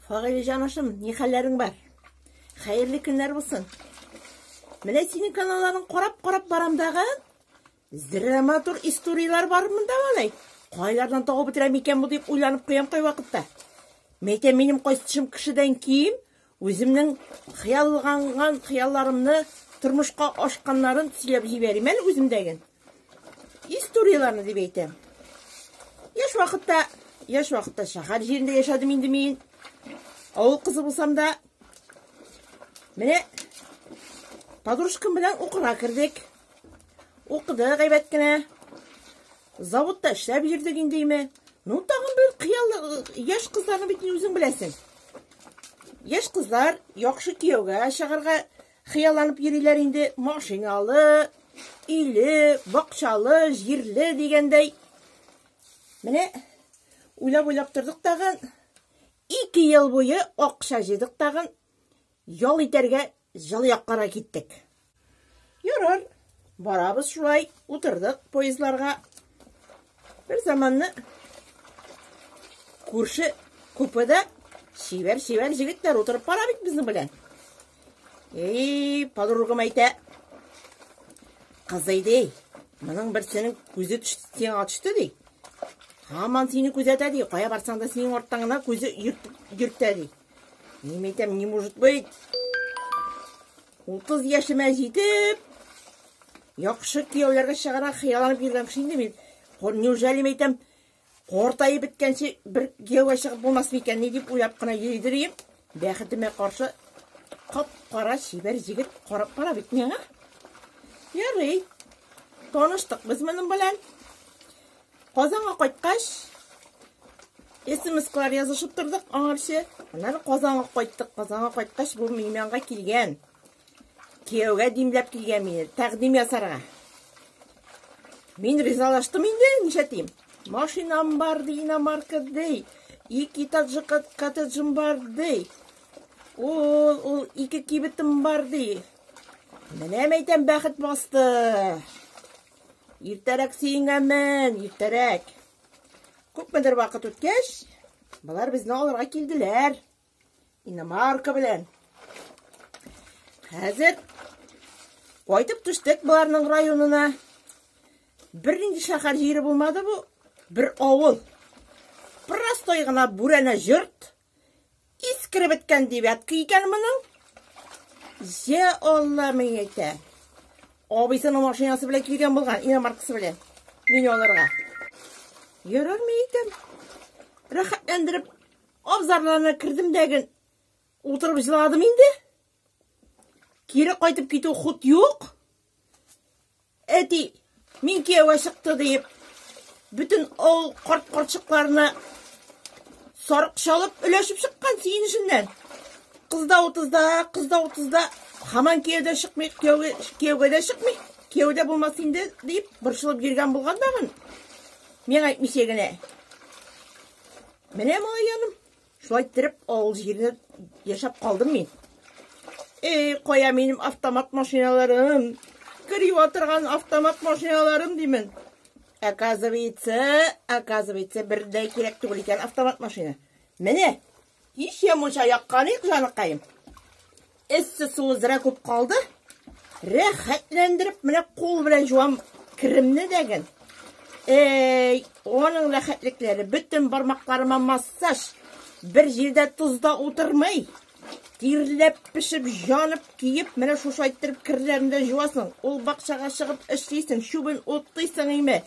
Фагыйлы жанашым, не хәлләрең бар? Хәерле көннәр булсын. Менә синең каналларын карап барам дагы. Драматур историялар бар монда балай. Кайлардан табып бетерәм икән бу дип уйланып куям кай вакытта. Мәйтәм, минем кайсышым кешедән ким, үземнең хыялланган хыялларымны тормышка ашканнарын сөйләп җибәрим әле үземдәген. Историяларны дип әйтәм. Яшь вакытта шәһәр җирендә яшәдем инде мин. Авыл кызы булсам да, менә подружкам белән укырга кердек. Укыдык әйбәт кенә. Заводта эшләп йөрдек инде. Ну, тагын бер кыяллы яшь кызларны бит үзең беләсең. Яшь кызлар яхшы кияүгә чыгарга хыялланып йөриләр инде. Машиналы, иле, бакчалы, җирле дигәндәй. Менә уйлап тордык тагын. 2 ел буе акча җыйдык тагын. Ял итәргә Җылыякка киттек. Ярар, барабыз шулай, утырдык поездларга. Bir zamanlı күрше купеда шибәр җегетләр утырып бара бит безнең белән. Подругам әйтә. Кызый ди, моның берсенең күзе төште ди. Һаман сине күзәтә ди. Кая барсаң да синең артыңнан күзе йөртә ди. Мин әйтәм, не может быть. 30 яшыма җитеп, яхшы кияүләргә чыгара хыялланып йөргән кеше инде мин. Неужели әйтәм, кортайып беткәнче бер кияүгә чыгып булмас микән ни дип уйлап кына йөридем. Бәхетемә каршы кап-кара шибәр җегет карап бара бит миңа. Ярый. Таныштык без моның белән. Казанга кайткач, SMS-клар язышып тордык аңарчы. Аннан Казанга кайттык. Казанга кайткач, бу миңа килгән. Кияүгә димләп килгән мине, тәкъдим ясарга. Мин ризалаштым инде, нишәтим. Машинам бар ди, иномарка ди. 2 таджик коттеджым бар ди. Ул 2 кибетем бар ди. Менә әйтәм, бәхет басты. Иртәрәк сиңәмен, иртәрәк. Күпмедер вакыт үткәч, булар безне алырга килделәр. Иномарка белән. Хәзер кайтып төштек буларның районына. Бернинди шәһәр җире булмады бу. Бер авыл. Простой гына бүрәнә җырт. Искереп беткән девятка икән моның. Я Алла, мин әйтә. Абысының машинасы белән килгән булган, иномаркасы белән. Мин алырга. Ярар, мин әйтәм. Рәхәтләндереп, абзарларына кирдем дәген. Утырып җыладым инде. Кире кайтып китү хут юк. Әти, мин кияүгә чыкты дип, бүтән ул карт-карчыкларны сарык чалып, өләшеп чыккан сиенешеннән. Кызда 30-да, һаман кияүдә чыкмый, кияүгә дә чыкмый. Кияүдә булмас инде дип, борчылып йөргән булган дагын. Миңа әйтмичә генә. Менә малаем, шулай итеп авыл җирендә яшәп калдым мин. Кая минем автомат машиналарым, киреп отырган автомат машиналарым димен. Оказывается, бердә кирәк түгел икән автомат машина. Менә, ишә мунча яккан ик җаныкаем. Эссе суызра күп калды. Рәхәтләндереп, менә кул белән җуам киремне дәген. Оның рәхәтлекләре, бүтән бармакларыма массаж. Бер җирдә тузда утырмый. Тирләп, пешеп, җанып, киеп, менә шушы иттереп кирләрендә җуасың. Ул бакчага чыгып эшлисең, шубын оттыйсың име.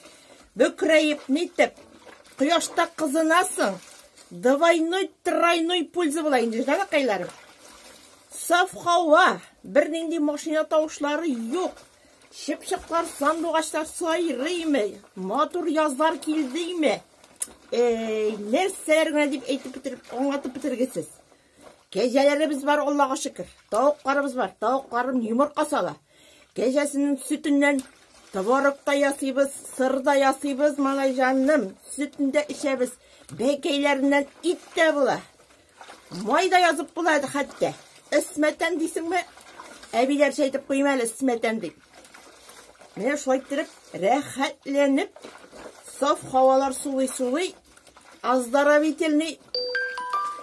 Бөкрәеп, нитеп, кояшта кызынасың. Двойной, тройной польза була инде, җанакайларым. Саф һава, бернинди машина тавышлары юк. Шипшыклар, сандугачлар сайрыймы, матур язлар килдиме. Нәрсәләр генә дип әйтеп бетереп, аңлатып бетергесез. Кәҗәләребез бар, Аллага шөкер. Тавыкларыбыз бар, тавыкларым йомырка сала. Кәҗәсенең сөтеннән творог та ясыйбыз, сыр да ясыйбыз, малай җаным. Сөтендә эчәбез, бәкәйләреннән ит тә була. Май да язып була хәтта. Исмәтән дисеңме? Әбиләр әйтеп куйма әле исмәтән дип. Менә шулай итеп, рәхәтләнеп, саф һавалар сулый, оздоровительный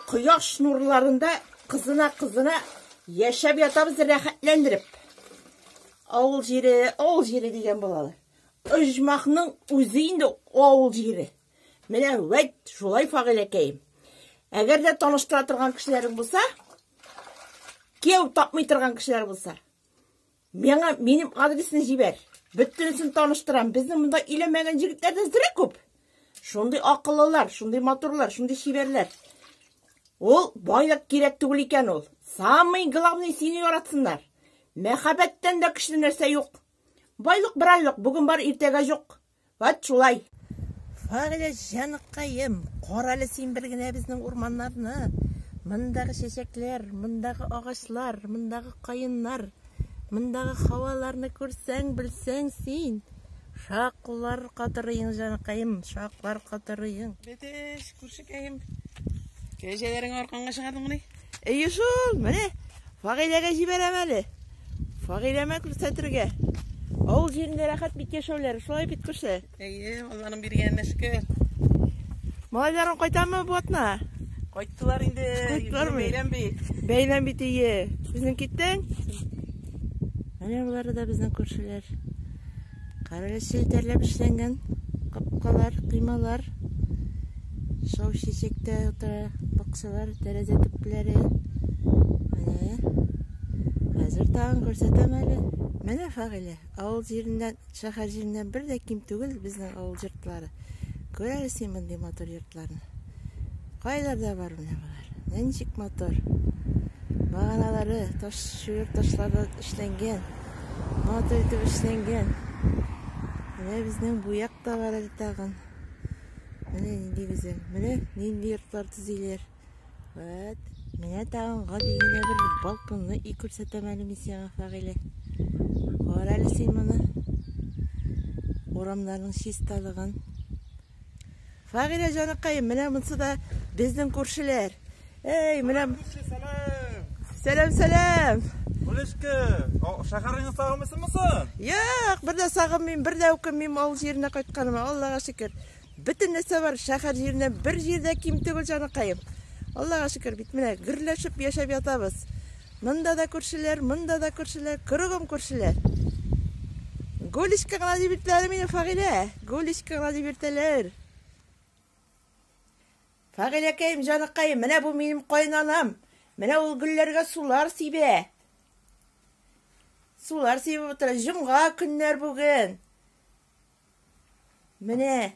құяш нурларында қызына яшап ятабыз рәхәтләндіріп. Ауыл жері деген болалы. Ұжмақның өзі инде ауыл жері. Менә вәт шулай Фагыйләкәйем. Әгәр дә таныштыра торган кешеләрең булса, кияү тапмый торган кешеләр булса, минем адресны җибәр. Бөтенсен таныштырам. Безнең монда иләмәгән җегетләр дә зирә күп. Шундый акыллылар, шундый матурлар, шундый шибәрләр. Ул байлык кирәк түгел икән ул. Самый главный сине яратсыннар. Мәхәббәттән дә көчле нәрсә юк. Байлык бирәлек, бүген бар, иртәгә юк. Вәт шулай. Фагыйлә җаныкаем, каралы син бер генә безнең урманнарны. Мондагы чәчәкләр, мондагы агачлар, мондагы каеннар, мондагы һаваларны күрсәң, белсәң син. Шаклар катырыйың җаныкаем, шаклар катырыйың. Бетеш, күршекәем. Кәҗәләрең арканга чыгардың ни? Әйе шул, менә Фагыйләгә җибәрәм әле. Фагыйләмә күрсәтергә. Авыл җирендә рәхәт бит яшәүләр, шулай бит күрсә. Әйе, Алланың биргәненә шөкер. Малайларың кайтамы бу атна? Кайттылар инде. Кайттылармы? Бәйрәм бит. Бәйрәм бит ие. Безнең киттең? Менә булар да безнең күршеләр. Каралы селтәрләп эшләнгән капкалар, кыймалар. Шау чәчәктә утыра бакчалар, тәрәзә төпләре. Менә хәзер тагын күрсәтәм әле. Менә Фагыйлә, авыл җиреннән, шәһәр җиреннән бер дә ким түгел безнең авыл йортлары. Күрәле син мондый матур йортларны. Кайларда бар менә булар. Ничек матур. Баганалары таш шуыр ташлардан эшләнгән. Матур итеп эшләнгән. Менә безнең буяк та бар әле тагын. Менә нинди гүзәл. Менә нинди йортлар төзиләр. Вәт, менә тагын гади генә бер балконны күрсәтәм әле мин сиңа, Фагыйлә. Каралы син моны. Урамнарның чисталыгын. Фагыйлә җаныкаем, менә монсы да безнең күршеләр. Эй, менә Сәлам. Үлешке, шәһәреңне сагынмыйсыңмы? Юк, бер дә сагынмыйм, бер дә үкенмим авыл җиренә кайтканыма, Аллага шөкер. Бөтен нәрсә бар, шәһәр җиренә бер җирдә ким түгел җаныкаем. Аллага шөкер бит, менә гөрләшеп яшәп ятабыз. Монда да күршеләр, кырыгым күршеләр. Гулишка гына дип йөртәләр мине, Фагыйлә. Гулишка гына дип йөртәләр. Фагыйләкәем, җаныкаем, менә бу минем кайнанам. Менә ул гөлләргә сулар сибә. Сулар сибеп утыра. Җомга көннәр бүген. Менә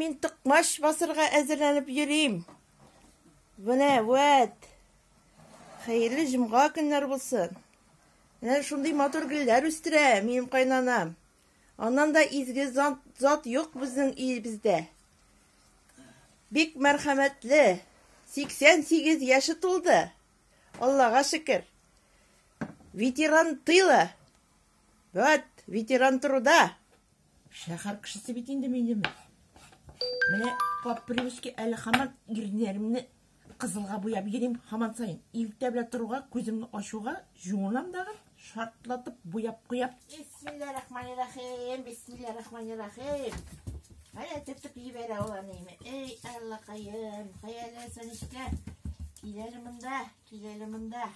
мин тукмаш басырга әзерләнеп йөрим. Менә вәт. Хәерле җомга көннәр булсын. Менә шундый матур гөлләр үстерә минем кайнанам. Аннан да изге зат юк безнең илебездә. Бик мәрхәмәтле. 88 яшы тулды. Аллага шөкер. Ветеран тыла. Вот, ветеран труда. Шәһәр кешесе бит инде минем. Менә папрюшки әле һаман ирнәремне кызылга буяп йөрим һаман сайын. Иртә белән торуга, күземне ачуга, җуңынам дагы, шартлатып буяп куяп. Бисмиллаһир-рахманир-рахим. Менә тетеп җибәрә ул әниме. Эй, Аллакаем, хәяле сөнешкә. Киләле монда.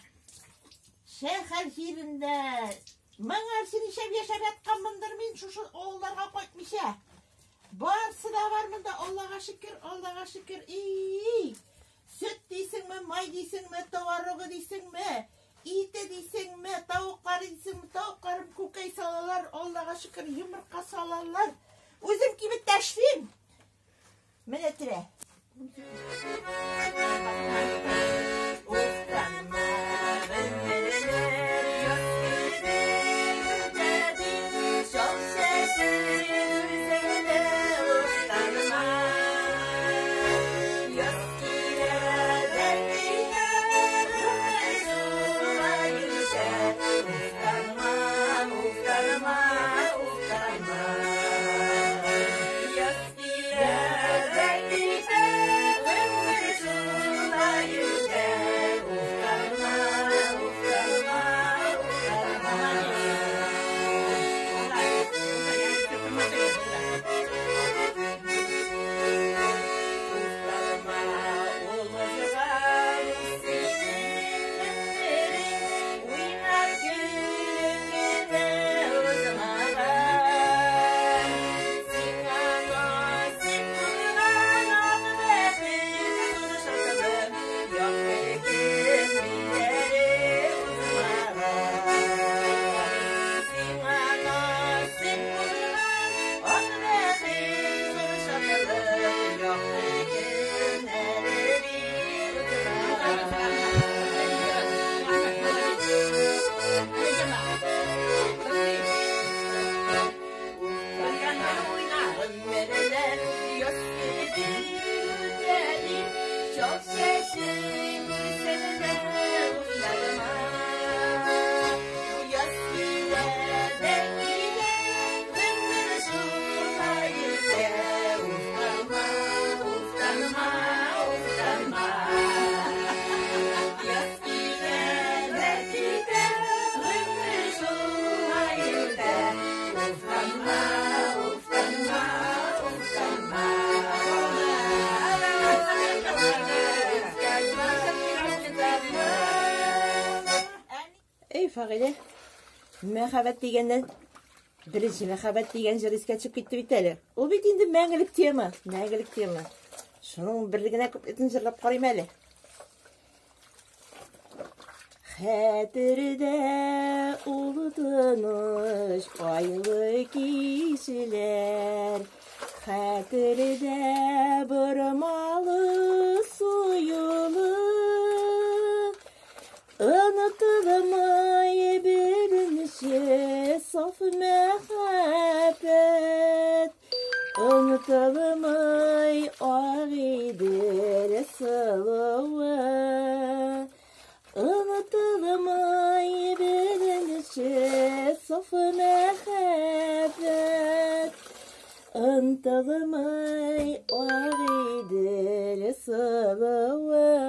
Шәһәр җирендә моңарсын яшәп ятканмындыр мин шушы авылларга кайтмыйча. Барсы да бар монда, Аллага шөкер. Сөт дисеңме, май дисеңме, товарогы дисеңме, ите дисеңме, тавыклар дисеңме, тавыкларым күкәй салалар, Аллага шөкер, йомырка салалар. Үзем кибет тәшлим. Менә тирә. Фағиле, мәхәббәт дигәннән беренче мәхәббәт дигән җыр искә төшеп китте бит әле. Ул бит инде мәңгелек тема, мәңгелек тема. Шуның берлегенә күплектен җырлап карыйм әле. Хәтердә улы тыныч айлы киселәр, хәтердә бормалы суюлы, онытылмай беренче саф мәхәббәт, онытылмай агыйдыр сылуы. Unutulmay birinci saf мәхәббәт, unutulmay ağıdır sılığı.